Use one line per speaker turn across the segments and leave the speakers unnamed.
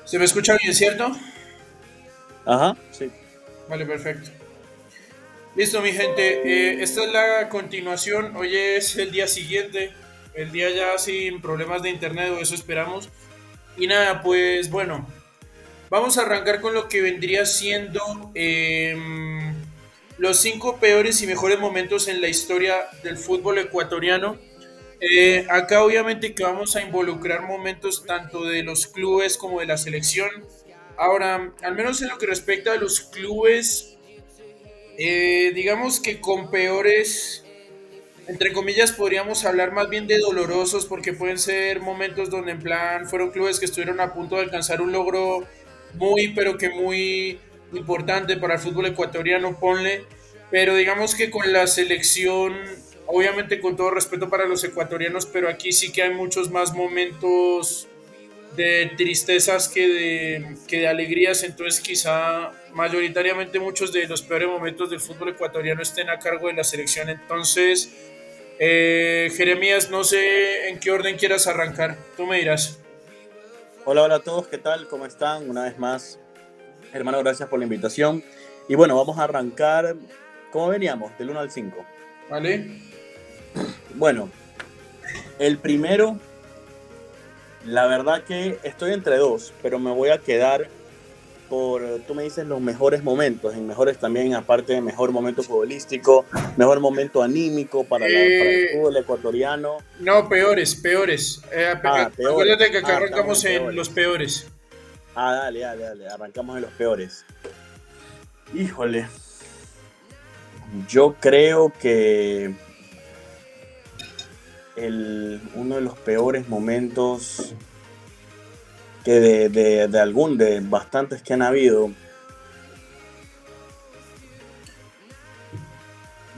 ¿Se me escucha bien, cierto?
Ajá, sí.
Vale, perfecto. Listo, mi gente. Esta es la continuación. Hoy es el día siguiente. El día ya sin problemas de internet, o eso esperamos. Y nada, pues bueno. Vamos a arrancar con lo que vendría siendo los cinco peores y mejores momentos en la historia del fútbol ecuatoriano. Acá obviamente que vamos a involucrar momentos tanto de los clubes como de la selección. Ahora, al menos en lo que respecta a los clubes, digamos que con peores, entre comillas, podríamos hablar más bien de dolorosos porque pueden ser momentos donde en plan fueron clubes que estuvieron a punto de alcanzar un logro muy, pero que muy importante para el fútbol ecuatoriano, ponle. Pero digamos que con la selección, obviamente con todo respeto para los ecuatorianos, pero aquí sí que hay muchos más momentos de tristezas que de alegrías, entonces quizá mayoritariamente muchos de los peores momentos del fútbol ecuatoriano estén a cargo de la selección. Entonces, Jeremías, no sé en qué orden quieras arrancar, tú me dirás.
Hola, hola a todos, ¿qué tal? ¿Cómo están? Una vez más, hermano, gracias por la invitación. Y bueno, vamos a arrancar, ¿cómo veníamos? Del 1 al 5.
¿Vale?
Bueno, el primero, la verdad que estoy entre dos, pero me voy a quedar tú me dices los mejores momentos, en mejores también, aparte de mejor momento futbolístico, mejor momento anímico para el
Eh,
fútbol ecuatoriano.
no, peores, peores.
Peores.
Acuérdate que acá
Estamos
arrancamos
en
en los
peores.
peores.
Dale, dale, dale, arrancamos en los peores. Híjole, yo creo que uno de los peores momentos que de bastantes que han habido,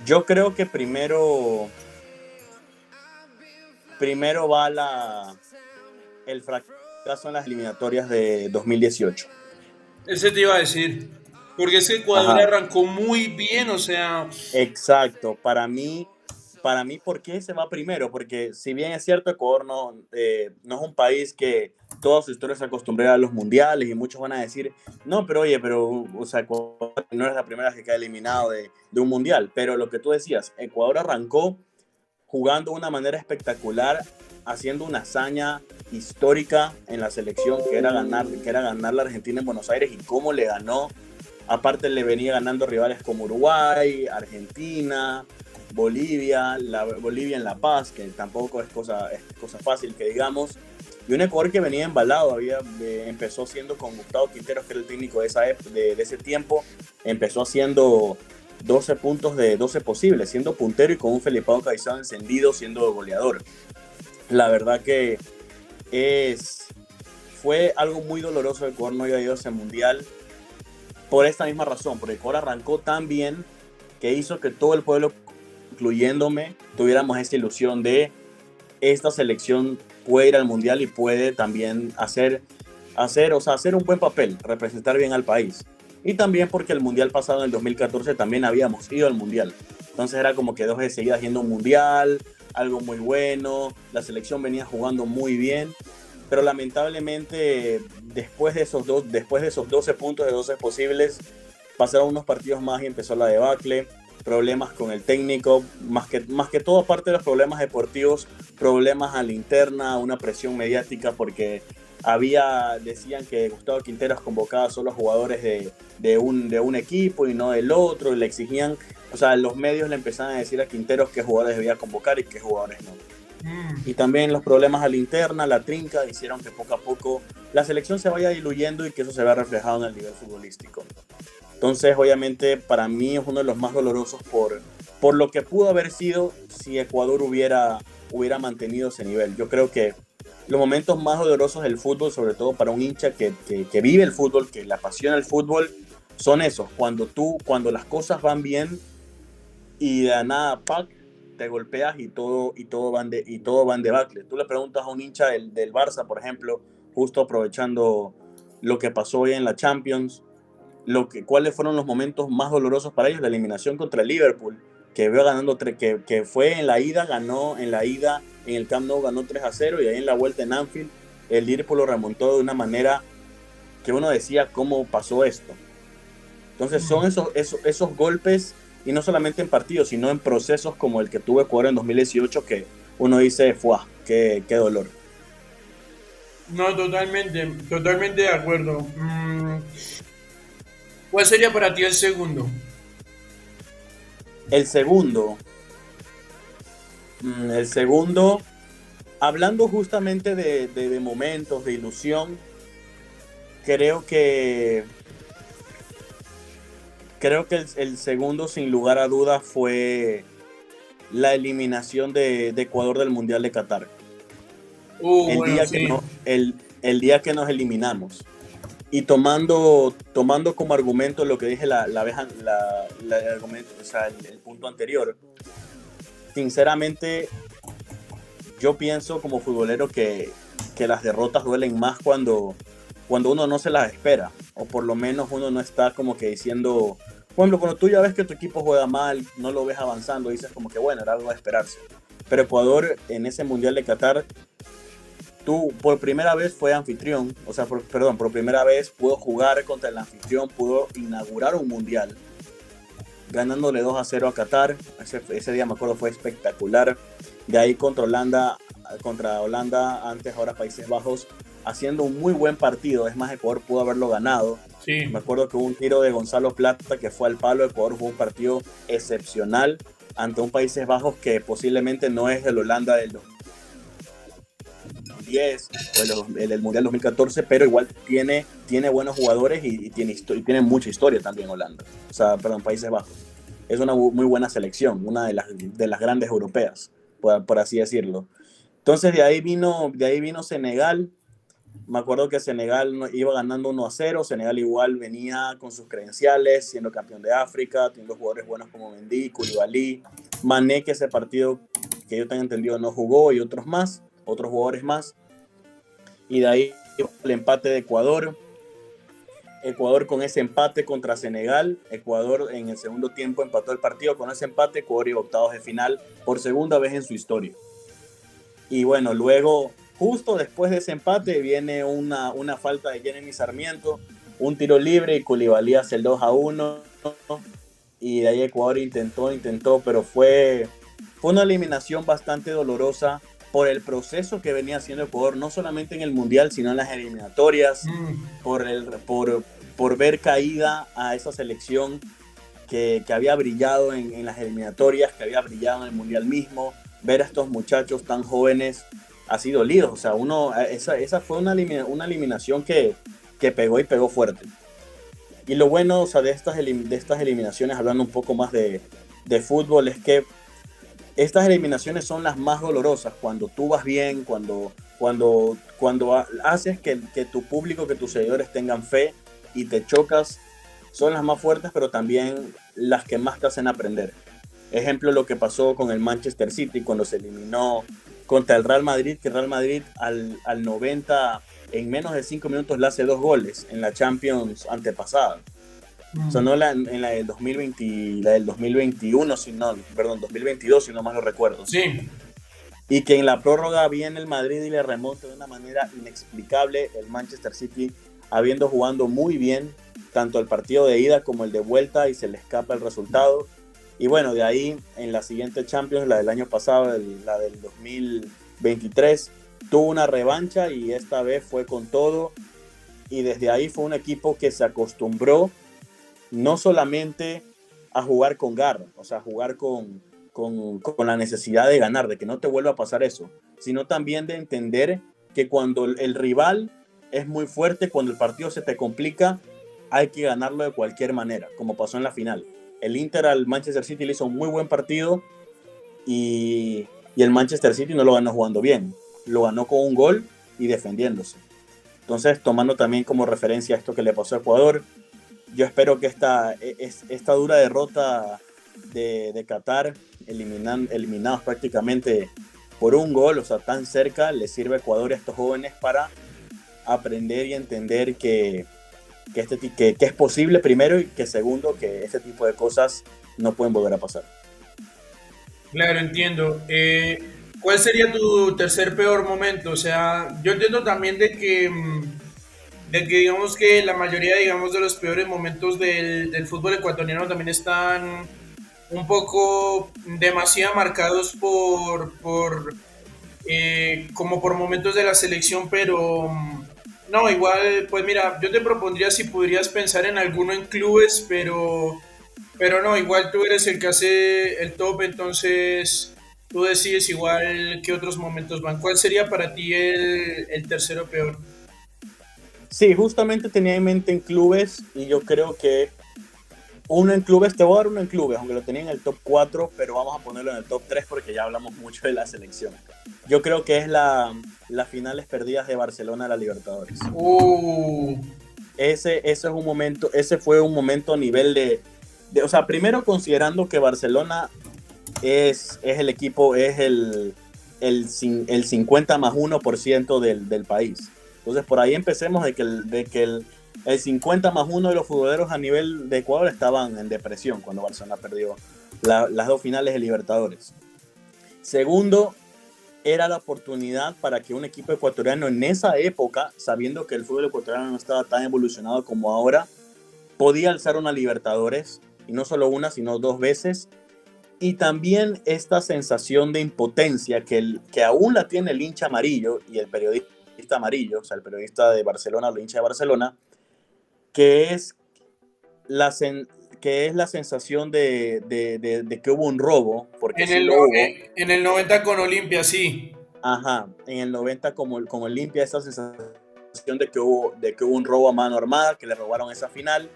yo creo que primero va el fracaso en las eliminatorias de 2018.
Ese te iba a decir. Porque es que Ecuador
Ajá,
arrancó muy bien, o sea,
exacto. Para mí, ¿por qué se va primero? Porque si bien es cierto, Ecuador no es un país que toda su historia se acostumbró a los mundiales y muchos van a decir, no, pero oye, o sea, Ecuador no es la primera vez que queda eliminado de un mundial. Pero lo que tú decías, Ecuador arrancó jugando de una manera espectacular, haciendo una hazaña histórica en la selección que era ganar la Argentina en Buenos Aires y cómo le ganó. Aparte le venía ganando rivales como Uruguay, Argentina, Bolivia en La Paz, que tampoco es cosa fácil que digamos. Y un Ecuador que venía embalado, empezó siendo con Gustavo Quinteros, que era el técnico de ese tiempo, empezó haciendo 12 puntos de 12 posibles, siendo puntero y con un Felipao Caicedo encendido, siendo goleador. La verdad que es, fue algo muy doloroso que Ecuador no haya ido a ese mundial por esta misma razón, porque Ecuador arrancó tan bien que hizo que todo el pueblo, incluyéndome, tuviéramos esta ilusión de esta selección puede ir al mundial y puede también hacer un buen papel, representar bien al país. Y también porque el mundial pasado, en el 2014, también habíamos ido al mundial. Entonces era como que dos de seguida yendo a un mundial, algo muy bueno, la selección venía jugando muy bien, pero lamentablemente después de esos 12 puntos de 12 posibles, pasaron unos partidos más y empezó la debacle, problemas con el técnico, más que todo aparte de los problemas deportivos, problemas a la interna, una presión mediática porque decían que Gustavo Quinteros convocaba solo a jugadores de un equipo y no del otro, y le exigían, o sea, los medios le empezaban a decir a Quinteros qué jugadores debía convocar y qué jugadores no. Y
mm,
también los problemas a la interna, la trinca, hicieron que poco a poco la selección se vaya diluyendo y que eso se vea reflejado en el nivel futbolístico. Entonces, obviamente, para mí es uno de los más dolorosos por lo que pudo haber sido si Ecuador hubiera mantenido ese nivel. Yo creo que los momentos más dolorosos del fútbol, sobre todo para un hincha que vive el fútbol, que le apasiona el fútbol, son esos, cuando las cosas van bien y de la nada, ¡pac!, te golpeas y todo va en debacle. Tú le preguntas a un hincha del Barça, por ejemplo, justo aprovechando lo que pasó hoy en la Champions, cuáles fueron los momentos más dolorosos para ellos, la eliminación contra el Liverpool, que veo ganando, que fue en la ida, ganó en la ida, en el Camp Nou ganó 3-0 y ahí en la vuelta en Anfield, el Liverpool lo remontó de una manera que uno decía, ¿cómo pasó esto? Entonces son esos golpes, y no solamente en partidos, sino en procesos como el que tuve Ecuador en 2018, que uno dice, ¡fuah! ¡Qué dolor!
No, totalmente, totalmente de acuerdo. ¿Cuál sería para ti el segundo?
El segundo, el segundo, hablando justamente de momentos, de ilusión, creo que, creo que el segundo, sin lugar a dudas, fue la eliminación de Ecuador del Mundial de Qatar. El
Bueno,
día que,
sí.
no, el día que nos eliminamos. Y tomando como argumento lo que dije el argumento, o sea, el punto anterior, sinceramente yo pienso como futbolero que las derrotas duelen más cuando uno no se las espera, o por lo menos uno no está como que diciendo, por ejemplo, cuando tú ya ves que tu equipo juega mal, no lo ves avanzando, dices como que bueno, era algo de esperarse. Pero Ecuador en ese Mundial de Qatar, tú por primera vez fue anfitrión, o sea, por primera vez pudo jugar contra el anfitrión, pudo inaugurar un Mundial, ganándole 2-0 a Qatar. Ese día me acuerdo fue espectacular. De ahí contra Holanda, antes ahora Países Bajos, haciendo un muy buen partido. Es más, Ecuador pudo haberlo ganado.
Sí.
Me acuerdo que hubo un tiro de Gonzalo Plata que fue al palo. Ecuador jugó un partido excepcional ante un Países Bajos que posiblemente no es el Holanda del 2010 o el Mundial 2014, pero igual tiene buenos jugadores y tiene mucha historia también Holanda. O sea, perdón, Países Bajos. Es una muy buena selección, una de las grandes europeas, por así decirlo. Entonces de ahí vino Senegal. Me acuerdo que Senegal iba ganando 1-0. Senegal igual venía con sus credenciales, siendo campeón de África, teniendo jugadores buenos como Mendy, Koulibaly, Mané, que ese partido que yo tengo entendido no jugó, y otros jugadores más. Y de ahí el empate de Ecuador. Ecuador con ese empate contra Senegal. Ecuador en el segundo tiempo empató el partido. Con ese empate, Ecuador iba a octavos de final por segunda vez en su historia. Y bueno, luego, justo después de ese empate, viene una falta de Jeremy Sarmiento, un tiro libre y Koulibaly hace el 2-1. Y de ahí Ecuador intentó, pero fue una eliminación bastante dolorosa por el proceso que venía haciendo Ecuador, no solamente en el Mundial, sino en las eliminatorias, por ver caída a esa selección que había brillado en las eliminatorias, que había brillado en el Mundial mismo. Ver a estos muchachos tan jóvenes así dolidos. O sea, esa fue una eliminación que pegó y pegó fuerte. Y lo bueno, o sea, de estas eliminaciones, hablando un poco más de fútbol, es que estas eliminaciones son las más dolorosas cuando tú vas bien, cuando haces que tu público, que tus seguidores tengan fe y te chocas, son las más fuertes, pero también las que más te hacen aprender. Ejemplo, lo que pasó con el Manchester City cuando se eliminó contra el Real Madrid, que el Real Madrid al 90, en menos de 5 minutos, le hace 2 goles en la Champions antepasada. O sea, no en la del 2020, la del 2021, 2022, si no mal lo recuerdo.
Sí.
Y que en la prórroga viene el Madrid y le remonta de una manera inexplicable el Manchester City, habiendo jugado muy bien tanto el partido de ida como el de vuelta, y se le escapa el resultado. Y bueno, de ahí en la siguiente Champions, la del año pasado, la del 2023, tuvo una revancha y esta vez fue con todo. Y desde ahí fue un equipo que se acostumbró no solamente a jugar con garra, o sea, jugar con la necesidad de ganar, de que no te vuelva a pasar eso, sino también de entender que cuando el rival es muy fuerte, cuando el partido se te complica, hay que ganarlo de cualquier manera, como pasó en la final. El Inter al Manchester City le hizo un muy buen partido y el Manchester City no lo ganó jugando bien, lo ganó con un gol y defendiéndose. Entonces, tomando también como referencia esto que le pasó a Ecuador, yo espero que esta dura derrota de Qatar, eliminados prácticamente por un gol, o sea, tan cerca, le sirve a Ecuador y a estos jóvenes para aprender y entender que es posible, primero, y que segundo, que este tipo de cosas no pueden volver a pasar.
Claro, entiendo. ¿Cuál sería tu tercer peor momento? O sea, yo entiendo también de que de que digamos que la mayoría, digamos, de los peores momentos del fútbol ecuatoriano también están un poco demasiado marcados como por momentos de la selección, pero no, igual, pues mira, yo te propondría si podrías pensar en alguno en clubes, pero no, igual tú eres el que hace el top, entonces tú decides igual qué otros momentos van. ¿Cuál sería para ti el tercero peor?
Sí, justamente tenía en mente en clubes y yo creo que uno en clubes, te voy a dar uno en clubes, aunque lo tenía en el top 4, pero vamos a ponerlo en el top 3 porque ya hablamos mucho de la selección. Yo creo que es las finales perdidas de Barcelona a la Libertadores.
Uh,
Ese es un momento, ese fue un momento a nivel o sea, primero considerando que Barcelona es el equipo, es el 50 más 1% del país. Entonces, por ahí empecemos el 50 más 1 de los futboleros a nivel de Ecuador estaban en depresión cuando Barcelona perdió las dos finales de Libertadores. Segundo, era la oportunidad para que un equipo ecuatoriano en esa época, sabiendo que el fútbol ecuatoriano no estaba tan evolucionado como ahora, podía alzar una Libertadores, y no solo una, sino dos veces. Y también esta sensación de impotencia que aún la tiene el hincha amarillo y el periodista amarillo, o sea, el periodista de Barcelona, el hincha de Barcelona, que es la, sen, que es la sensación de que hubo un robo, porque
en
sí
el,
lo hubo.
en el 90 con Olimpia, sí.
Ajá, en el 90 como limpia esa sensación de que hubo un robo a mano armada, que le robaron esa final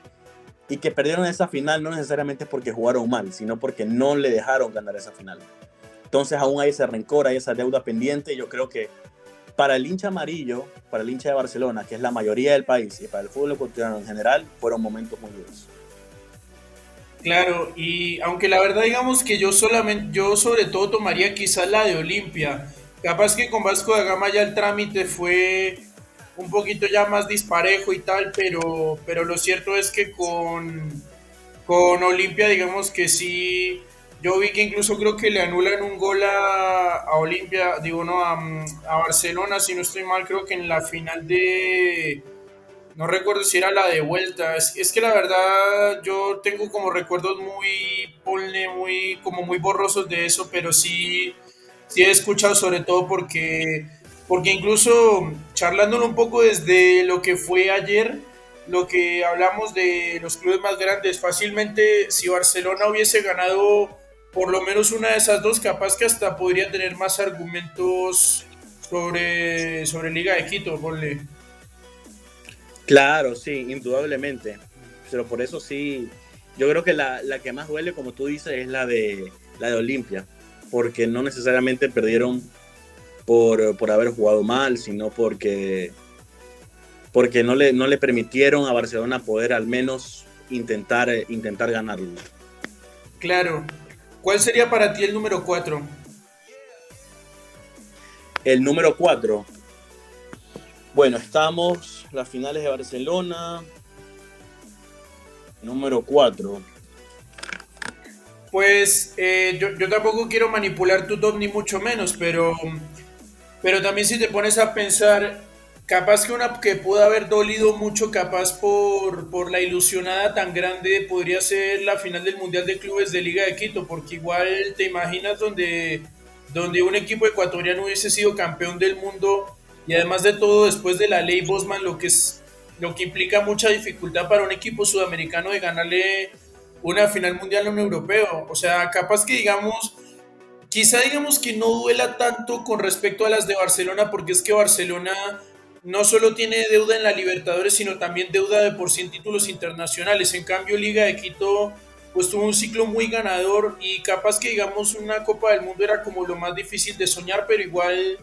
y que perdieron esa final no necesariamente porque jugaron mal, sino porque no le dejaron ganar esa final. Entonces aún hay ese rencor, hay esa deuda pendiente. Yo creo que para el hincha amarillo, para el hincha de Barcelona, que es la mayoría del país, y para el fútbol ecuatoriano en general, fueron momentos muy duros.
Claro, y aunque la verdad digamos que yo sobre todo tomaría quizás la de Olimpia. Capaz que con Vasco da Gama ya el trámite fue un poquito ya más disparejo y tal, pero lo cierto es que con Olimpia digamos que sí, yo vi que incluso creo que le anulan un gol a Olimpia, digo no, a Barcelona, si no estoy mal, creo que en la final de no recuerdo si era la de vuelta. Es que la verdad yo tengo como recuerdos muy, ponle, muy, como muy borrosos de eso, pero sí, sí he escuchado sobre todo porque incluso charlándolo un poco desde lo que fue ayer, lo que hablamos de los clubes más grandes, fácilmente si Barcelona hubiese ganado por lo menos una de esas dos, capaz que hasta podría tener más argumentos sobre Liga de Quito, ponle.
Claro, sí, indudablemente. Pero por eso sí, yo creo que la que más duele, como tú dices, es la de Olimpia, porque no necesariamente perdieron por haber jugado mal, sino porque no le permitieron a Barcelona poder al menos intentar ganarlo.
Claro. ¿Cuál sería para ti el número 4?
El número 4, bueno, estamos las finales de Barcelona, número 4.
Pues yo tampoco quiero manipular tu top ni mucho menos, pero también si te pones a pensar, capaz que una que pudo haber dolido mucho, capaz por la ilusionada tan grande, podría ser la final del Mundial de Clubes de Liga de Quito, porque igual te imaginas donde un equipo ecuatoriano hubiese sido campeón del mundo y además de todo, después de la ley Bosman, lo que implica mucha dificultad para un equipo sudamericano de ganarle una final mundial a un europeo. O sea, capaz que digamos, quizá digamos que no duela tanto con respecto a las de Barcelona, porque es que Barcelona no solo tiene deuda en la Libertadores, sino también deuda de por sí en títulos internacionales. En cambio, Liga de Quito pues tuvo un ciclo muy ganador y capaz que digamos una Copa del Mundo era como lo más difícil de soñar, pero igual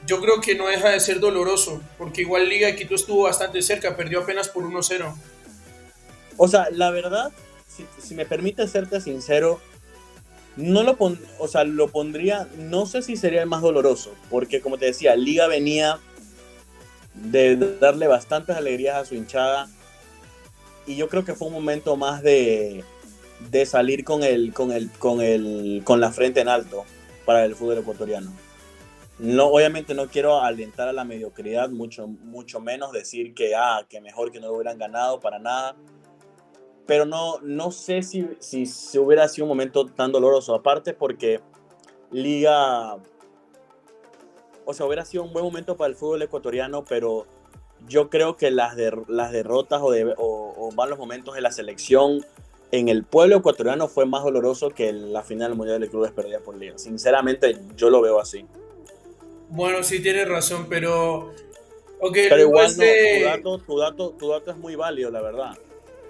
yo creo que no deja de ser doloroso, porque igual Liga de Quito estuvo bastante cerca, perdió apenas por 1-0.
O sea, la verdad, si me permite serte sincero, no o sea, lo pondría, no sé si sería el más doloroso, porque como te decía, Liga venía de darle bastantes alegrías a su hinchada y yo creo que fue un momento más de salir con la frente en alto para el fútbol ecuatoriano. No, obviamente no quiero alentar a la mediocridad, mucho menos decir que mejor que no lo hubieran ganado para nada, pero no sé si hubiera sido un momento tan doloroso, aparte porque Liga, o sea, hubiera sido un buen momento para el fútbol ecuatoriano, pero yo creo que las derrotas o malos momentos de la selección en el pueblo ecuatoriano fue más doloroso que la final del Mundial de Clubes perdida por Liga. Sinceramente, yo lo veo así.
Bueno, sí tienes razón, pero... Ok,
Pero
luego
igual no,
este...
tu dato es muy válido, la verdad.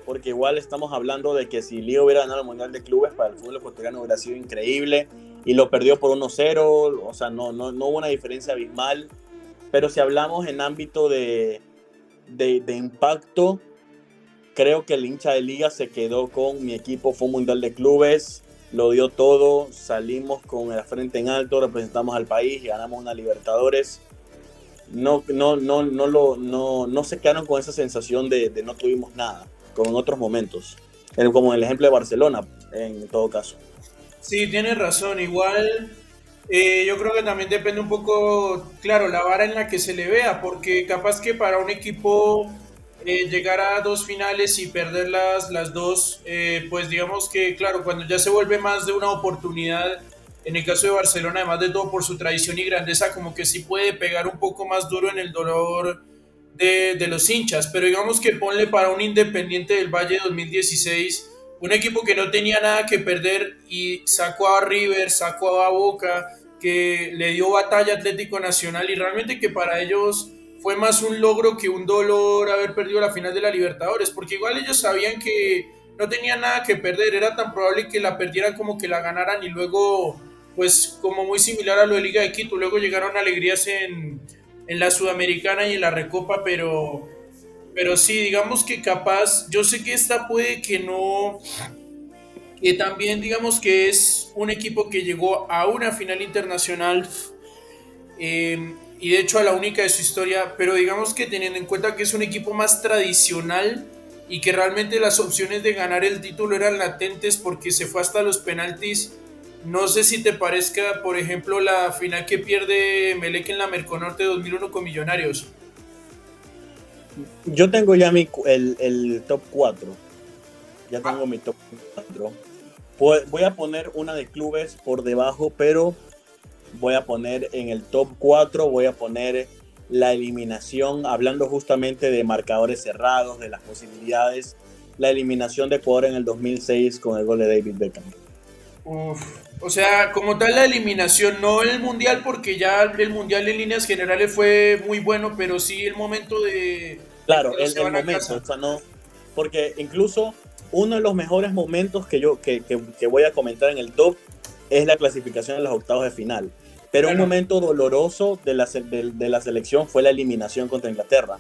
Porque igual estamos hablando de que si Liga hubiera ganado el Mundial de Clubes, para el fútbol ecuatoriano hubiera sido increíble. Y lo perdió por 1-0, o sea, no hubo una diferencia abismal. Pero si hablamos en ámbito de impacto, creo que el hincha de Liga se quedó con mi equipo, fue un Mundial de Clubes, lo dio todo, salimos con la frente en alto, representamos al país y ganamos una Libertadores. No se quedaron con esa sensación de no tuvimos nada, como en otros momentos, como en el ejemplo de Barcelona, en todo caso.
Sí, tienes razón. Igual, yo creo que también depende un poco, claro, la vara en la que se le vea, porque capaz que para un equipo llegar a dos finales y perder las dos, pues digamos que, claro, cuando ya se vuelve más de una oportunidad, en el caso de Barcelona, además de todo por su tradición y grandeza, como que sí puede pegar un poco más duro en el dolor de los hinchas, pero digamos que ponle para un Independiente del Valle 2016, un equipo que no tenía nada que perder y sacó a River, sacó a Boca, que le dio batalla a Atlético Nacional y realmente que para ellos fue más un logro que un dolor haber perdido la final de la Libertadores, porque igual ellos sabían que no tenían nada que perder, era tan probable que la perdieran como que la ganaran y luego, pues como muy similar a lo de Liga de Quito, luego llegaron alegrías en la Sudamericana y en la Recopa, pero sí, digamos que capaz, yo sé que esta puede que no, que también digamos que es un equipo que llegó a una final internacional y de hecho a la única de su historia, pero digamos que teniendo en cuenta que es un equipo más tradicional y que realmente las opciones de ganar el título eran latentes porque se fue hasta los penaltis. No sé si te parezca, por ejemplo, la final que pierde Melec en la Merconorte 2001 con Millonarios.
Yo tengo ya el top 4, ya tengo mi top 4. Voy a poner una de clubes por debajo, pero voy a poner en el top 4, voy a poner la eliminación, hablando justamente de marcadores cerrados, de las posibilidades, la eliminación de Ecuador en el 2006 con el gol de David Beckham.
Uf, o sea, como tal la eliminación, no el mundial, porque ya el mundial en líneas generales fue muy bueno, pero sí el momento de
Claro,
cuando se
el
van a
momento,
casa.
o sea, no, porque incluso uno de los mejores momentos que voy a comentar en el top es la clasificación en los octavos de final. Pero un
Claro,
momento doloroso de la selección fue la eliminación contra Inglaterra.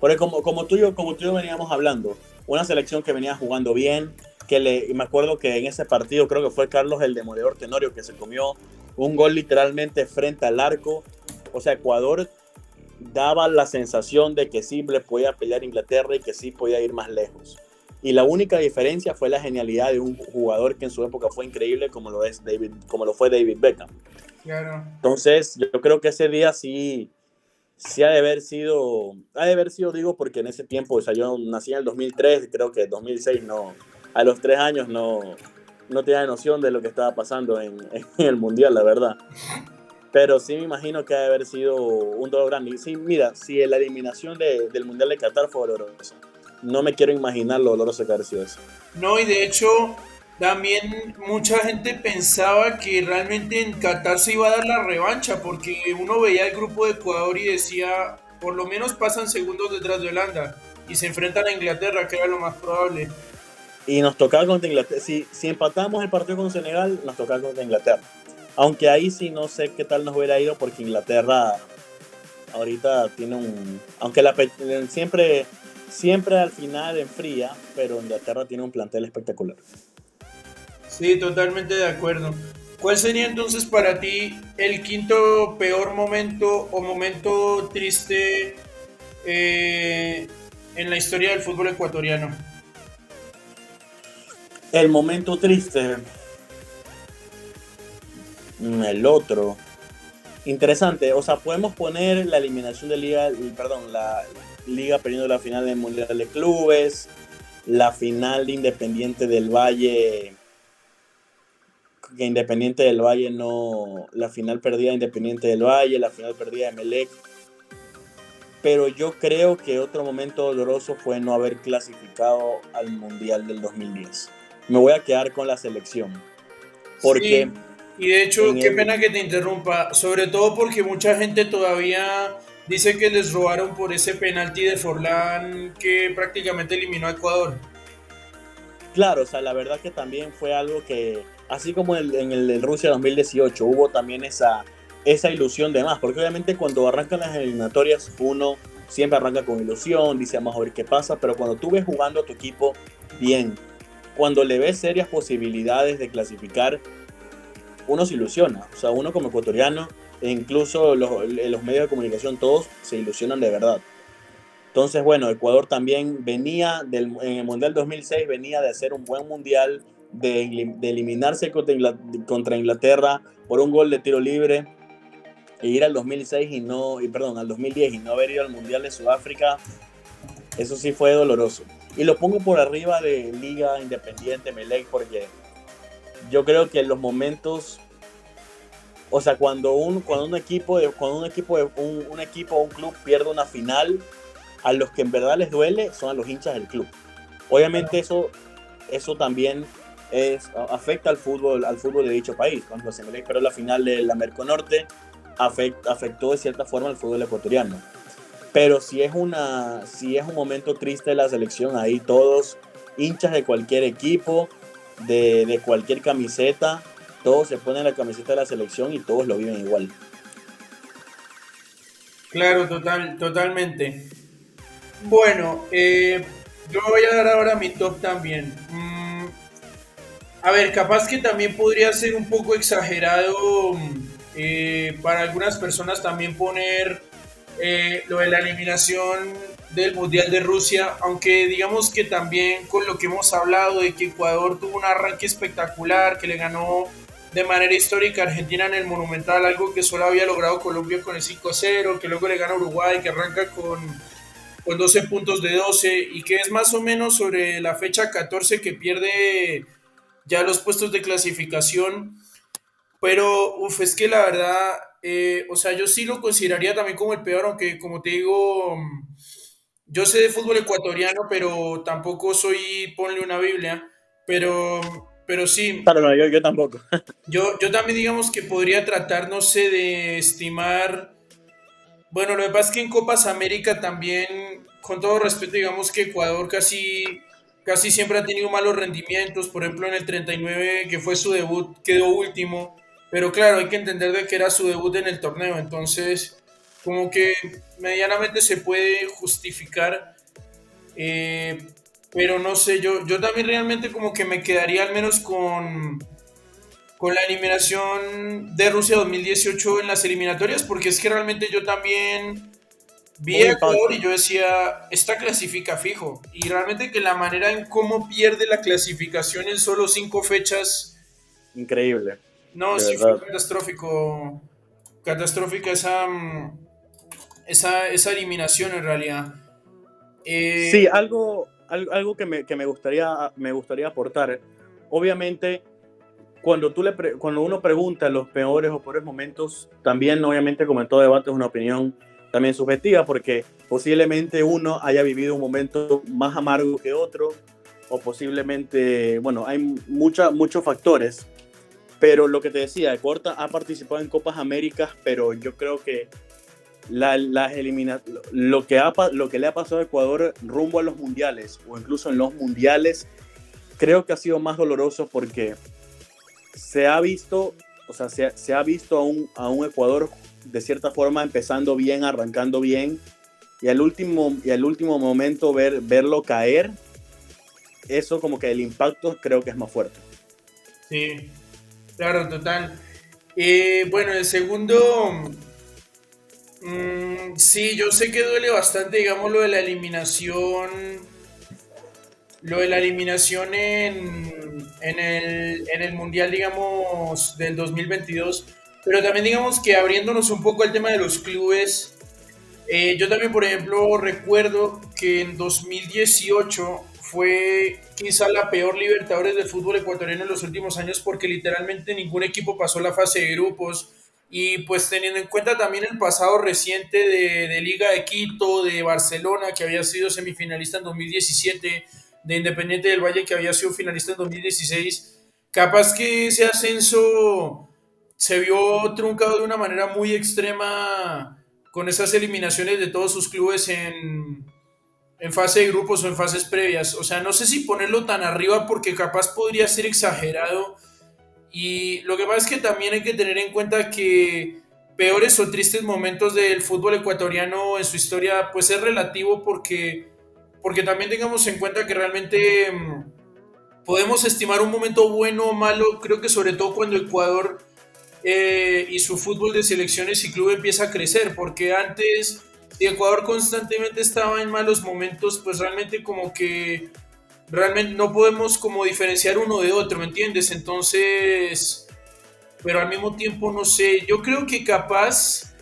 Porque como tú y yo veníamos hablando, una selección que venía jugando bien, y me acuerdo que en ese partido creo que fue Carlos el Demoledor Tenorio que se comió un gol literalmente frente al arco. O sea, Ecuador daba la sensación de que sí le podía pelear a Inglaterra y que sí podía ir más lejos. Y la única diferencia fue la genialidad de un jugador que en su época fue increíble como lo fue David Beckham.
claro.
Entonces, yo creo que ese día sí ha de haber sido, digo, porque en ese tiempo, o sea, yo nací en el 2003, creo que en 2006 no, a los 3 años no tenía noción de lo que estaba pasando en el Mundial, la verdad. Pero sí me imagino que ha de haber sido un dolor grande. Y sí, mira, si la eliminación del Mundial de Qatar fue dolorosa, no me quiero imaginar lo doloroso que ha sido eso.
No, y de hecho, también mucha gente pensaba que realmente en Qatar se iba a dar la revancha, porque uno veía el grupo de Ecuador y decía, por lo menos pasan segundos detrás de Holanda y se enfrentan a Inglaterra, que era lo más probable.
Y nos tocaba contra Inglaterra. Si empatamos el partido con Senegal, nos tocaba contra Inglaterra. Aunque ahí sí no sé qué tal nos hubiera ido, porque Inglaterra ahorita tiene Aunque siempre al final enfría, pero Inglaterra tiene un plantel espectacular.
Sí, totalmente de acuerdo. ¿Cuál sería entonces para ti el quinto peor momento o momento triste en la historia del fútbol ecuatoriano?
El momento triste, el otro. Interesante, o sea, podemos poner la eliminación de liga, perdón, la liga perdiendo la final del Mundial de Clubes, la final de Independiente del Valle, que Independiente del Valle no, la final perdida de Independiente del Valle, la final perdida de Melec, pero yo creo que otro momento doloroso fue no haber clasificado al Mundial del 2010. Me voy a quedar con la selección, porque
Sí, y de hecho,
en
qué
el,
pena que te interrumpa, sobre todo porque mucha gente todavía dice que les robaron por ese penalti de Forlán que prácticamente eliminó a Ecuador.
claro, o sea, la verdad que también fue algo que, así como en el de Rusia 2018, hubo también esa ilusión de más, porque obviamente cuando arrancan las eliminatorias, uno siempre arranca con ilusión, dice, vamos a ver qué pasa, pero cuando tú ves jugando a tu equipo bien, cuando le ves serias posibilidades de clasificar, uno se ilusiona, o sea, uno como ecuatoriano, e incluso los medios de comunicación, todos se ilusionan de verdad. Entonces, bueno, Ecuador también venía en el Mundial 2006, venía de hacer un buen Mundial, de eliminarse contra Inglaterra por un gol de tiro libre e ir al 2006 perdón, al 2010 y no haber ido al Mundial de Sudáfrica, eso sí fue doloroso. Y lo pongo por arriba de Liga Independiente, Melec, porque yo creo que en los momentos, o sea, cuando un equipo, un equipo o un club pierde una final, a los que en verdad les duele son a los hinchas del club. Obviamente eso también afecta al fútbol de dicho país. Cuando se me pero la final de la Merconorte afectó de cierta forma al fútbol ecuatoriano. Pero si es un momento triste de la selección, ahí todos, hinchas de cualquier equipo, de cualquier camiseta, todos se ponen la camiseta de la selección y todos lo viven igual.
Claro, totalmente. Bueno, yo voy a dar ahora mi top también. A ver, capaz que también podría ser un poco exagerado para algunas personas también poner lo de la eliminación del Mundial de Rusia, aunque digamos que también con lo que hemos hablado de que Ecuador tuvo un arranque espectacular, que le ganó de manera histórica a Argentina en el Monumental, algo que solo había logrado Colombia con el 5-0, que luego le gana a Uruguay, que arranca con 12 puntos de 12 y que es más o menos sobre la fecha 14 que pierde ya los puestos de clasificación. Pero, es que la verdad, o sea, yo sí lo consideraría también como el peor, aunque como te digo, yo sé de fútbol ecuatoriano, pero tampoco soy, ponle una Biblia, pero sí,
Claro, no, yo tampoco.
yo también digamos que podría tratar, no sé, de estimar, bueno, lo que pasa es que en Copas América también, con todo respeto, digamos que Ecuador casi siempre ha tenido malos rendimientos. Por ejemplo, en el 39, que fue su debut, quedó último. Pero claro, hay que entender de que era su debut en el torneo. Entonces, como que medianamente se puede justificar. eh, pero no sé, yo también realmente como que me quedaría al menos con la eliminación de Rusia 2018 en las eliminatorias, porque es que realmente yo también vi
Un
a Ecuador y
impacto
yo decía, esta clasifica fijo. Y realmente que la manera en cómo pierde la clasificación en solo 5 fechas,
increíble,
no,
de
sí fue
verdad.
catastrófico. Catastrófica esa eliminación en realidad. Eh,
Sí, algo que me gustaría aportar. Obviamente, cuando uno pregunta los peores o peores momentos, también obviamente como en todo debate es una opinión también subjetiva, porque posiblemente uno haya vivido un momento más amargo que otro, o posiblemente, bueno, hay muchos factores, pero lo que te decía, Ecuador ha participado en Copas Américas, pero yo creo que lo que le ha pasado a Ecuador rumbo a los mundiales o incluso en los mundiales, creo que ha sido más doloroso porque se ha visto, o sea, se ha visto a un Ecuador de cierta forma empezando bien, arrancando bien, y al último momento verlo caer, eso como que el impacto creo que es más fuerte.
sí, claro, total. Bueno, el segundo, sí, yo sé que duele bastante, digamos, lo de la eliminación en el Mundial, digamos, del 2022. Pero también digamos que abriéndonos un poco al tema de los clubes, yo también, por ejemplo, recuerdo que en 2018 fue quizá la peor Libertadores del fútbol ecuatoriano en los últimos años porque literalmente ningún equipo pasó la fase de grupos y pues teniendo en cuenta también el pasado reciente de Liga de Quito, de Barcelona que había sido semifinalista en 2017, de Independiente del Valle que había sido finalista en 2016, capaz que ese ascenso se vio truncado de una manera muy extrema con esas eliminaciones de todos sus clubes en fase de grupos o en fases previas. O sea, no sé si ponerlo tan arriba porque capaz podría ser exagerado. Y lo que pasa es que también hay que tener en cuenta que peores o tristes momentos del fútbol ecuatoriano en su historia, pues es relativo porque también tengamos en cuenta que realmente podemos estimar un momento bueno o malo, creo que sobre todo cuando Ecuador y su fútbol de selecciones y club empieza a crecer, porque antes, si Ecuador constantemente estaba en malos momentos, pues realmente como que realmente no podemos como diferenciar uno de otro, ¿me entiendes? Entonces, pero al mismo tiempo no sé, yo creo que capaz,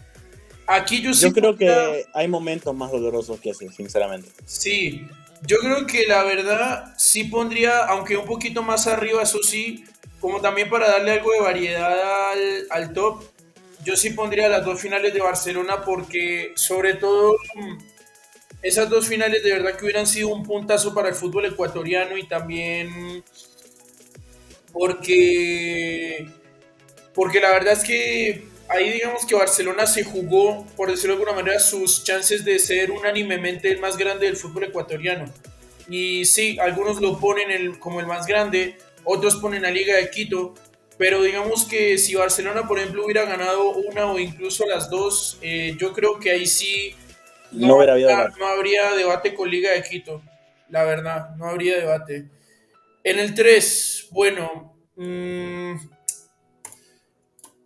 aquí yo sí
Yo creo
podría,
que hay momentos más dolorosos que ese, sinceramente.
sí, yo creo que la verdad sí pondría, aunque un poquito más arriba, eso sí, como también para darle algo de variedad al top, yo sí pondría las dos finales de Barcelona porque sobre todo esas dos finales de verdad que hubieran sido un puntazo para el fútbol ecuatoriano y también porque porque la verdad es que ahí digamos que Barcelona se jugó, por decirlo de alguna manera, sus chances de ser unánimemente el más grande del fútbol ecuatoriano. Y sí, algunos lo ponen como el más grande, otros ponen a Liga de Quito, pero digamos que si Barcelona, por ejemplo, hubiera ganado una o incluso las dos, yo creo que ahí sí
No hubiera habido debate.
no habría debate con Liga de Quito, la verdad, no habría debate. En el 3 bueno,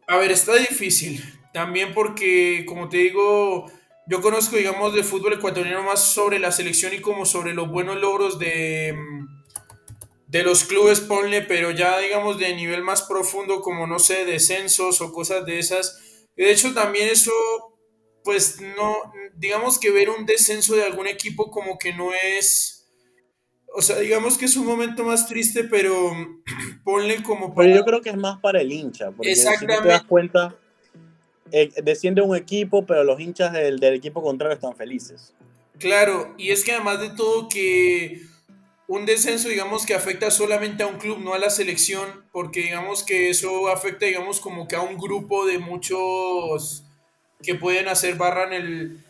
a ver, está difícil. También porque, como te digo, yo conozco, digamos, de fútbol ecuatoriano más sobre la selección y como sobre los buenos logros de los clubes, ponle, pero ya, digamos, de nivel más profundo, como, no sé, descensos o cosas de esas. De hecho, también eso, pues, no, digamos que ver un descenso de algún equipo como que no es, o sea, digamos que es un momento más triste, pero ponle como
Pero
para...
yo creo que es más para el hincha, porque si tú te das
Exactamente.
cuenta, desciende un equipo, pero los hinchas del equipo contrario están felices.
Claro, y es que además de todo que un descenso, digamos que afecta solamente a un club, no a la selección, porque digamos que eso afecta, digamos, como que a un grupo de muchos que pueden hacer barra en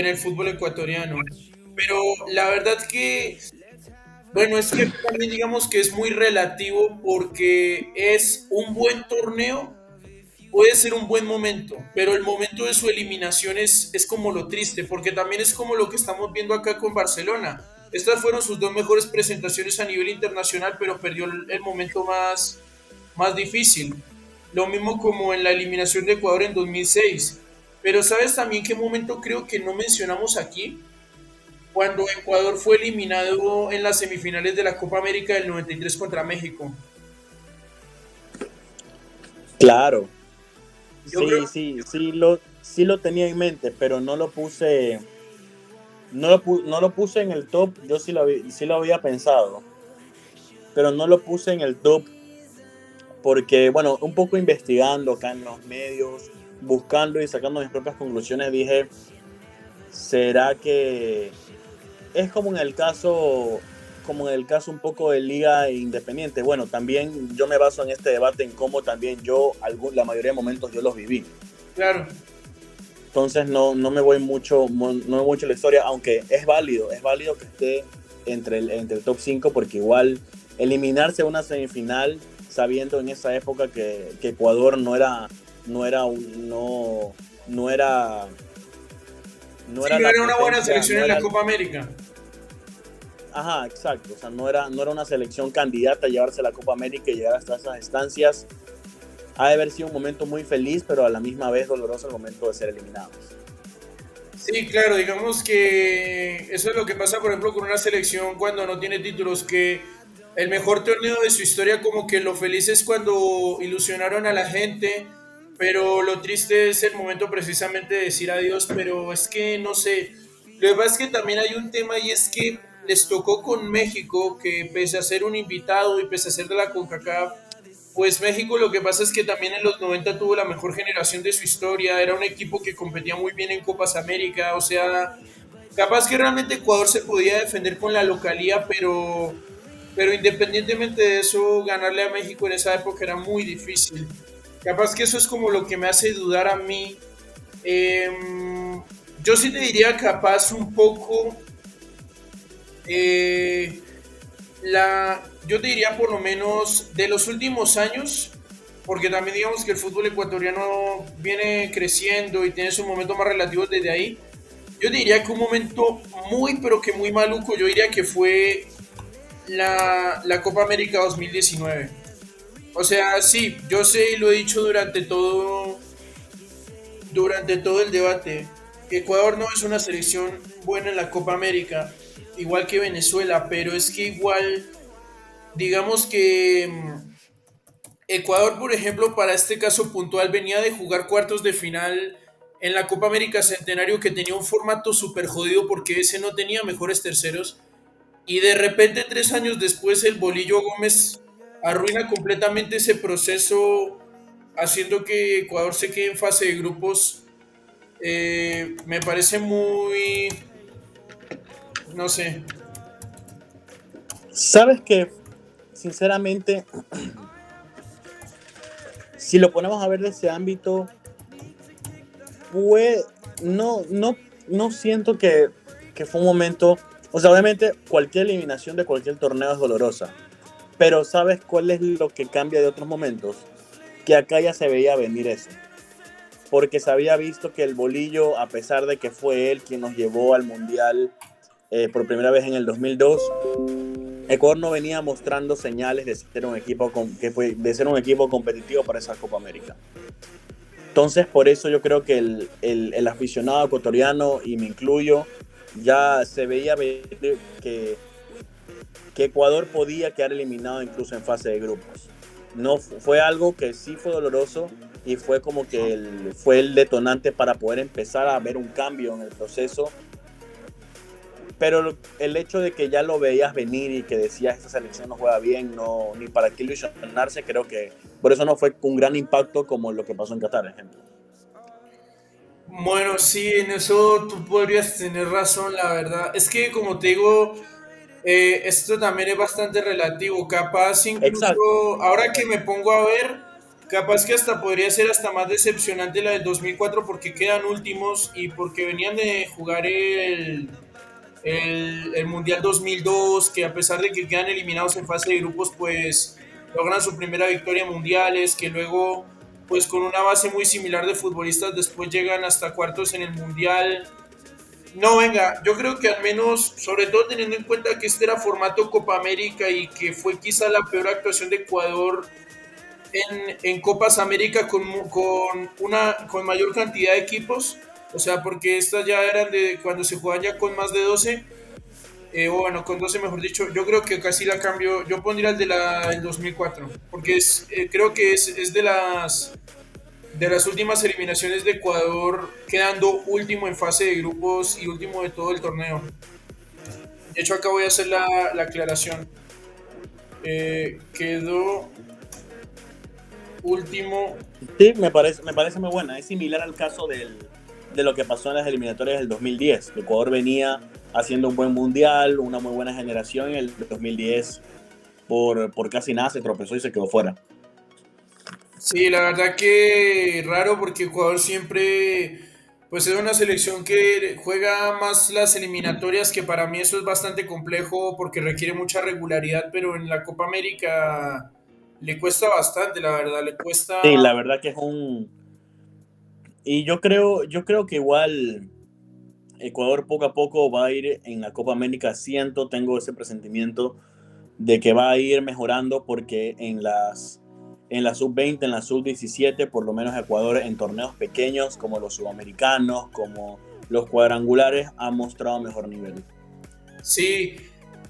el fútbol ecuatoriano. Pero la verdad que, bueno, es que también digamos que es muy relativo porque es un buen torneo, puede ser un buen momento, pero el momento de su eliminación es como lo triste, porque también es como lo que estamos viendo acá con Barcelona. Estas fueron sus dos mejores presentaciones a nivel internacional, pero perdió el momento más difícil. Lo mismo como en la eliminación de Ecuador en 2006. Pero ¿sabes también qué momento creo que no mencionamos aquí? Cuando Ecuador fue eliminado en las semifinales de la Copa América del 93 contra México.
Claro,
Yo creo,
sí lo tenía en mente, pero no lo puse en el top. Yo sí lo había pensado, pero no lo puse en el top porque, bueno, un poco investigando acá en los medios, buscando y sacando mis propias conclusiones, dije, ¿será que es como en el caso un poco de Liga Independiente? Bueno, también yo me baso en este debate en cómo también la mayoría de momentos yo los viví.
claro.
Entonces no me voy mucho, no me voy mucho en la historia, aunque es válido que esté entre el top 5 porque igual eliminarse una semifinal sabiendo en esa época que Ecuador no era un, no era no
Sí,
era
no
la
era una buena
potencia,
selección en la Copa América.
ajá, exacto, o sea, no era una selección candidata a llevarse la Copa América y llegar hasta esas instancias. Ha de haber sido un momento muy feliz, pero a la misma vez doloroso el momento de ser eliminados.
Sí, claro, digamos que eso es lo que pasa, por ejemplo, con una selección cuando no tiene títulos, que el mejor torneo de su historia como que lo feliz es cuando ilusionaron a la gente, pero lo triste es el momento precisamente de decir adiós, pero es que no sé, lo que pasa es que también hay un tema y es que les tocó con México, que pese a ser un invitado y pese a ser de la CONCACAF, pues México lo que pasa es que también en los 90 tuvo la mejor generación de su historia, era un equipo que competía muy bien en Copas América, o sea, capaz que realmente Ecuador se podía defender con la localía, pero independientemente de eso, ganarle a México en esa época era muy difícil. Capaz que eso es como lo que me hace dudar a mí. Yo sí te diría capaz un poco eh, yo te diría por lo menos de los últimos años, porque también digamos que el fútbol ecuatoriano viene creciendo y tiene sus momentos más relativos desde ahí. Yo diría que un momento muy, pero que muy maluco, yo diría que fue la Copa América 2019. O sea, sí, yo sé y lo he dicho durante todo el debate. Ecuador no es una selección buena en la Copa América, igual que Venezuela, pero es que igual, digamos que Ecuador, por ejemplo, para este caso puntual, venía de jugar cuartos de final en la Copa América Centenario que tenía un formato súper jodido porque ese no tenía mejores terceros. Y de repente, 3 años después, el Bolillo Gómez arruina completamente ese proceso, haciendo que Ecuador se quede en fase de grupos. Me parece muy, no sé.
Sabes que, sinceramente, si lo ponemos a ver de ese ámbito, pues no siento que fue un momento. O sea, obviamente cualquier eliminación de cualquier torneo es dolorosa, pero ¿sabes cuál es lo que cambia de otros momentos? Que acá ya se veía venir eso, porque se había visto que el Bolillo, a pesar de que fue él quien nos llevó al Mundial por primera vez en el 2002, Ecuador no venía mostrando señales de ser un equipo, de ser un equipo competitivo para esa Copa América. Entonces, por eso yo creo que el aficionado ecuatoriano, y me incluyo, ya se veía que, que Ecuador podía quedar eliminado incluso en fase de grupos. No fue algo que sí fue doloroso y fue como que fue el detonante para poder empezar a ver un cambio en el proceso, pero el hecho de que ya lo veías venir y que decías esta selección no juega bien, no, ni para qué ilusionarse, creo que por eso no fue un gran impacto como lo que pasó en Qatar, por ejemplo.
Bueno, sí, en eso tú podrías tener razón, la verdad. Es que, como te digo, esto también es bastante relativo. Capaz, incluso
Exacto,
ahora que me pongo a ver, capaz que hasta podría ser hasta más decepcionante la del 2004 porque quedan últimos y porque venían de jugar el Mundial 2002, que a pesar de que quedan eliminados en fase de grupos, pues logran su primera victoria en mundiales, que luego, pues con una base muy similar de futbolistas, después llegan hasta cuartos en el Mundial. No, venga, yo creo que al menos, sobre todo teniendo en cuenta que este era formato Copa América y que fue quizá la peor actuación de Ecuador en Copas América con mayor cantidad de equipos, o sea, porque estas ya eran de cuando se jugaban ya con más de 12, o bueno, con 12 mejor dicho, yo creo que casi la cambio, yo pondría el del 2004, porque creo que es de las últimas eliminaciones de Ecuador, quedando último en fase de grupos y último de todo el torneo. De hecho, acá voy a hacer la aclaración. Quedó último.
sí, me parece muy buena. Es similar al caso de lo que pasó en las eliminatorias del 2010. Ecuador venía haciendo un buen mundial, una muy buena generación. En el 2010, por casi nada, se tropezó y se quedó fuera.
Sí, la verdad que raro porque Ecuador siempre, pues es una selección que juega más las eliminatorias, que para mí eso es bastante complejo porque requiere mucha regularidad, pero en la Copa América le cuesta bastante, la verdad, le cuesta.
Sí, la verdad que es un. Y yo creo que igual Ecuador poco a poco va a ir en la Copa América. Tengo ese presentimiento de que va a ir mejorando porque en la sub-20, en la sub-17, por lo menos Ecuador en torneos pequeños como los sudamericanos, como los cuadrangulares, ha mostrado mejor nivel.
Sí,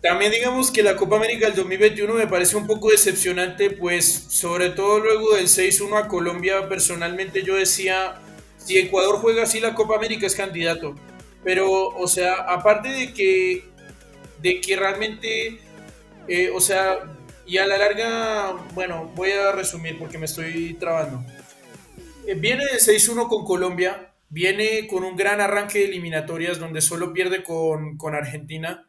También digamos que la Copa América del 2021 me parece un poco decepcionante, pues sobre todo luego del 6-1 a Colombia, personalmente yo decía, si Ecuador juega así la Copa América es candidato. Pero, o sea, aparte de que realmente, o sea, y a la larga, bueno, voy a resumir porque me estoy trabando. Viene de 6-1 con Colombia, viene con un gran arranque de eliminatorias donde solo pierde con Argentina.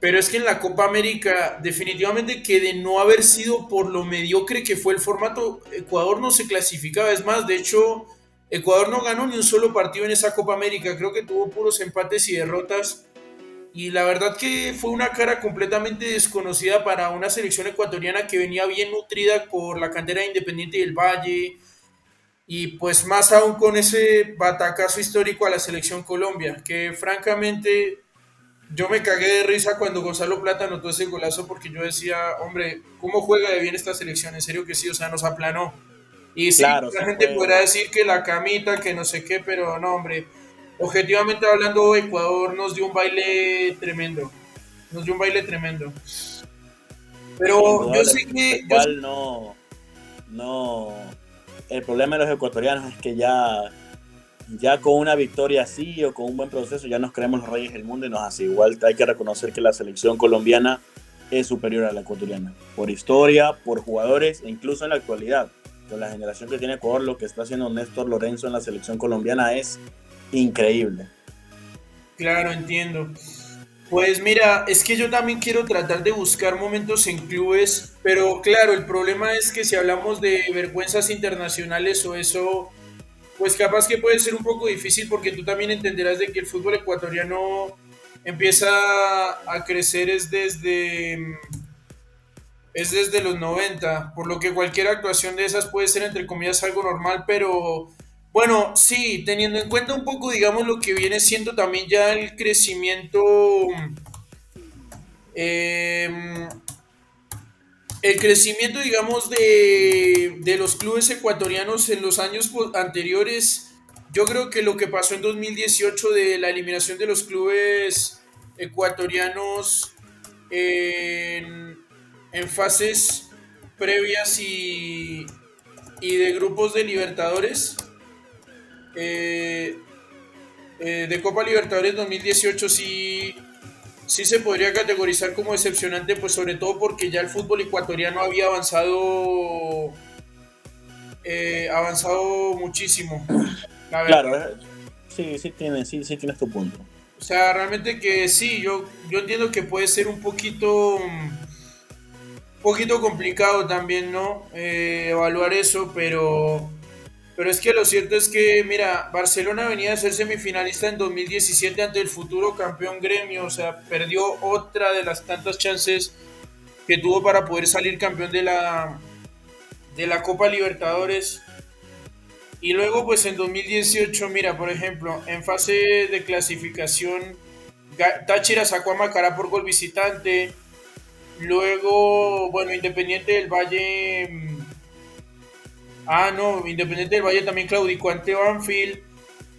Pero es que en la Copa América, definitivamente que de no haber sido por lo mediocre que fue el formato, Ecuador no se clasificaba. Es más, de hecho, Ecuador no ganó ni un solo partido en esa Copa América. Creo que tuvo puros empates y derrotas. Y la verdad que fue una cara completamente desconocida para una selección ecuatoriana que venía bien nutrida por la cantera de Independiente del Valle. Y pues más aún con ese batacazo histórico a la selección Colombia, que francamente yo me cagué de risa cuando Gonzalo Plata anotó ese golazo porque yo decía, hombre, ¿cómo juega de bien esta selección? En serio que sí, o sea, nos aplanó. Y sí,
Claro,
la
sí
gente podrá
fue.
decir que la camita, que no sé qué, pero no, hombre. Objetivamente hablando, Ecuador nos dio un baile tremendo. Nos dio un baile tremendo.
Sí,
Pero yo sé
indudablemente.
que, yo sé,
Igual no. El problema de los ecuatorianos es que ya con una victoria así o con un buen proceso ya nos creemos los reyes del mundo y nos hace igual. Hay que reconocer que la selección colombiana es superior a la ecuatoriana. Por historia, por jugadores e incluso en la actualidad. Con la generación que tiene Ecuador, lo que está haciendo Néstor Lorenzo en la selección colombiana es increíble.
claro, entiendo. Pues mira, es que yo también quiero tratar de buscar momentos en clubes, pero claro, el problema es que si hablamos de vergüenzas internacionales o eso, pues capaz que puede ser un poco difícil porque tú también entenderás de que el fútbol ecuatoriano empieza a crecer es desde los 90, por lo que cualquier actuación de esas puede ser entre comillas algo normal, pero bueno, sí, teniendo en cuenta un poco, digamos, lo que viene siendo también ya el crecimiento, eh, digamos, de los clubes ecuatorianos en los años anteriores, yo creo que lo que pasó en 2018 de la eliminación de los clubes ecuatorianos en fases previas y de grupos de Libertadores, eh, de Copa Libertadores 2018 sí, sí se podría categorizar como decepcionante, pues sobre todo porque ya el fútbol ecuatoriano había avanzado muchísimo, la verdad.
Claro, sí, sí tienes tu punto.
O sea, realmente que sí, yo entiendo que puede ser un poquito complicado también, ¿no? Evaluar eso, pero es que lo cierto es que, mira, Barcelona venía a ser semifinalista en 2017 ante el futuro campeón Gremio, o sea, perdió otra de las tantas chances que tuvo para poder salir campeón de la Copa Libertadores. Y luego, pues en 2018, mira, por ejemplo, en fase de clasificación, Táchira sacó a Macará por gol visitante. Luego, bueno, Independiente del Valle. No, Independiente del Valle también claudicó ante Banfield.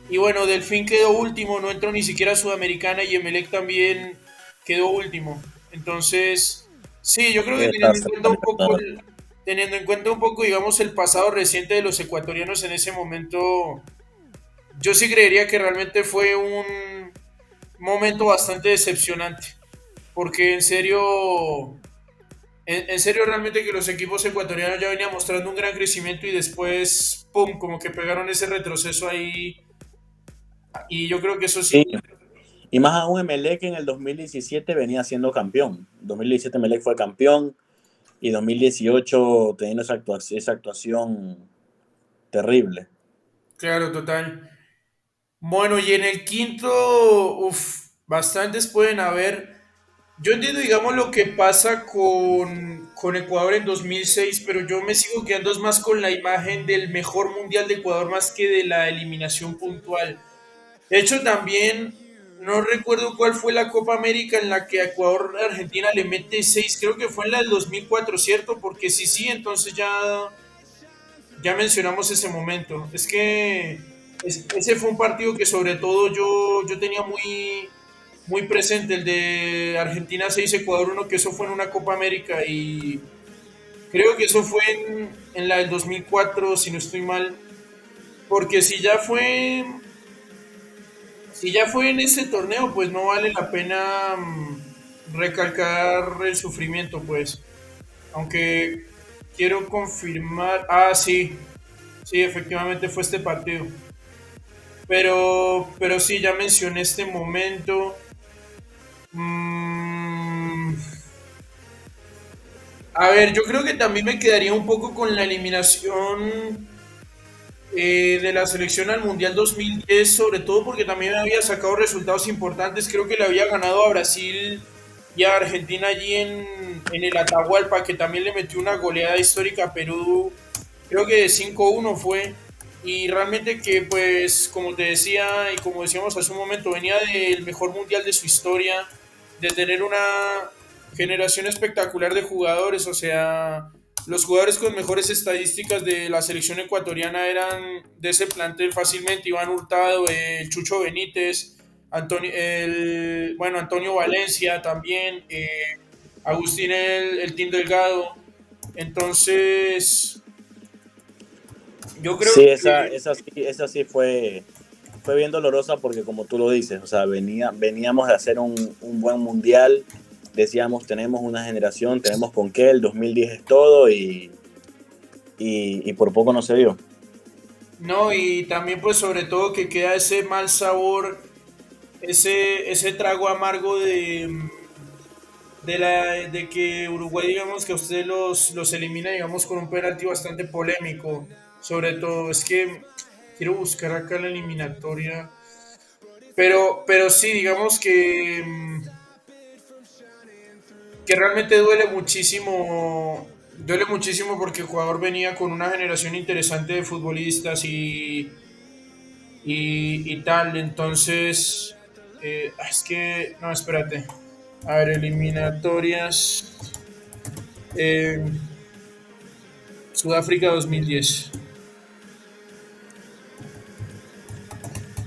Y bueno, Delfín quedó último, no entró ni siquiera a Sudamericana y Emelec también quedó último. Entonces, sí, yo creo
Qué
que
desastre la Libertadores.
teniendo en cuenta un poco, digamos, el pasado reciente de los ecuatorianos en ese momento, yo sí creería que realmente fue un momento bastante decepcionante. Porque en serio realmente que los equipos ecuatorianos ya venían mostrando un gran crecimiento y después, ¡pum!, como que pegaron ese retroceso ahí. Y yo creo que eso sí.
Sí, y más aún Emelec en el 2017 venía siendo campeón. En 2017 Emelec fue campeón y 2018 teniendo esa actuación terrible.
Claro, total. Bueno, y en el quinto, bastantes pueden haber. Yo entiendo, digamos, lo que pasa con Ecuador en 2006, pero yo me sigo quedando es más con la imagen del mejor mundial de Ecuador más que de la eliminación puntual. De hecho, también no recuerdo cuál fue la Copa América en la que a Ecuador Argentina le mete 6, creo que fue en la del 2004, ¿cierto? Porque sí, sí, entonces ya mencionamos ese momento. Es que ese fue un partido que sobre todo yo tenía muy, muy presente, el de Argentina 6 Ecuador 1, que eso fue en una Copa América y creo que eso fue en la del 2004, si no estoy mal, porque si ya fue en ese torneo, pues no vale la pena recalcar el sufrimiento, pues. Aunque quiero confirmar. Ah, sí. Sí, efectivamente fue este partido. Pero sí, ya mencioné este momento. Mm, a ver, yo creo que también me quedaría un poco con la eliminación de la selección al Mundial 2010, sobre todo porque también había sacado resultados importantes. Creo que le había ganado a Brasil y a Argentina allí en el Atahualpa, que también le metió una goleada histórica a Perú, creo que de 5-1 fue. Y realmente que, pues, como te decía y como decíamos hace un momento, venía del mejor mundial de su historia, de tener una generación espectacular de jugadores, o sea, los jugadores con mejores estadísticas de la selección ecuatoriana eran de ese plantel fácilmente: Iván Hurtado, el Chucho Benítez, Antonio Valencia también, Agustín el Team Delgado. Entonces, yo creo
Sí,
que
esa sí fue bien dolorosa porque como tú lo dices, o sea, veníamos de hacer un buen mundial, decíamos, tenemos una generación, tenemos con qué, el 2010 es todo y por poco no se dio.
no, y también pues sobre todo que queda ese mal sabor, ese trago amargo de que Uruguay, digamos, que a usted los elimina, digamos, con un penalti bastante polémico. Sobre todo, es que quiero buscar acá la eliminatoria. Pero sí, digamos que realmente duele muchísimo porque el jugador venía con una generación interesante de futbolistas y tal. Entonces, es que, no, espérate. A ver, eliminatorias. Eh, Sudáfrica 2010.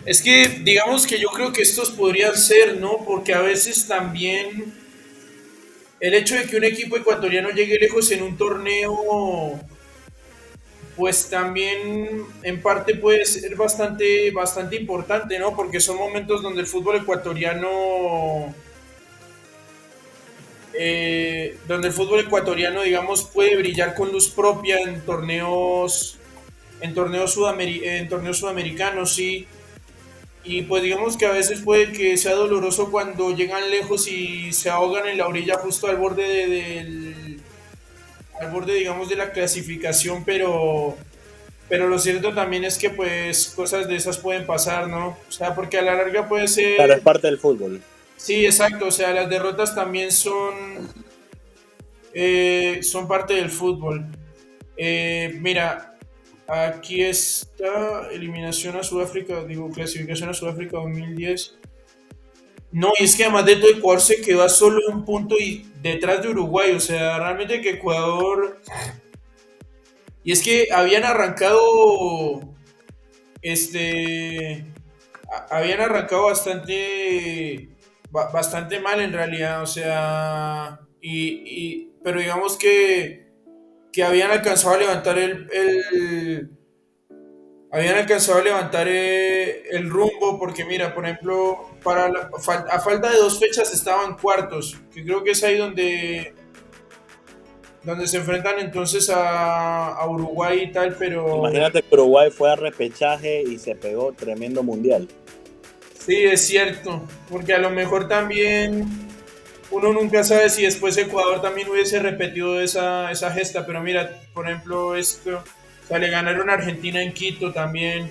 Es que, digamos que yo creo que estos podrían ser, ¿no? Porque a veces también el hecho de que un equipo ecuatoriano llegue lejos en un torneo, pues también en parte puede ser bastante importante, ¿no? Porque son momentos donde el fútbol ecuatoriano, digamos, puede brillar con luz propia en torneos sudamericanos, sí. Y pues digamos que a veces puede que sea doloroso cuando llegan lejos y se ahogan en la orilla justo al borde, digamos, de la clasificación, pero lo cierto también es que pues cosas de esas pueden pasar, ¿no? O sea, porque a la larga puede
Claro, es
ser...
parte del fútbol.
Sí, exacto, o sea, las derrotas también son parte del fútbol. Mira, aquí está eliminación a Sudáfrica, digo, clasificación a Sudáfrica 2010. No, y es que además de todo Ecuador se quedó a solo un punto y detrás de Uruguay, o sea, realmente que Ecuador... Y es que este, habían arrancado bastante mal en realidad, o sea, pero digamos que habían alcanzado a levantar el rumbo, porque mira, por ejemplo, a falta de 2 fechas estaban cuartos, que creo que es ahí donde se enfrentan entonces a Uruguay y tal, pero
Imagínate que Uruguay fue a repechaje y se pegó tremendo mundial.
sí, es cierto, porque a lo mejor también uno nunca sabe si después Ecuador también hubiese repetido esa gesta, pero mira, por ejemplo, o sea, le ganaron a Argentina en Quito también.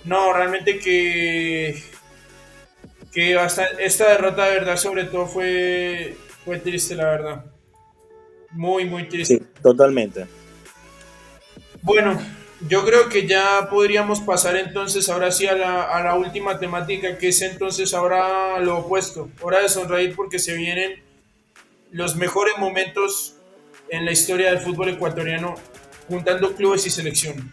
No, realmente esta derrota de verdad sobre todo fue triste, la verdad. Muy, muy
Sí,
triste.
totalmente.
Bueno, yo creo que ya podríamos pasar entonces ahora sí a la última temática, que es entonces ahora lo opuesto, hora de sonreír porque se vienen los mejores momentos en la historia del fútbol ecuatoriano juntando clubes y selección.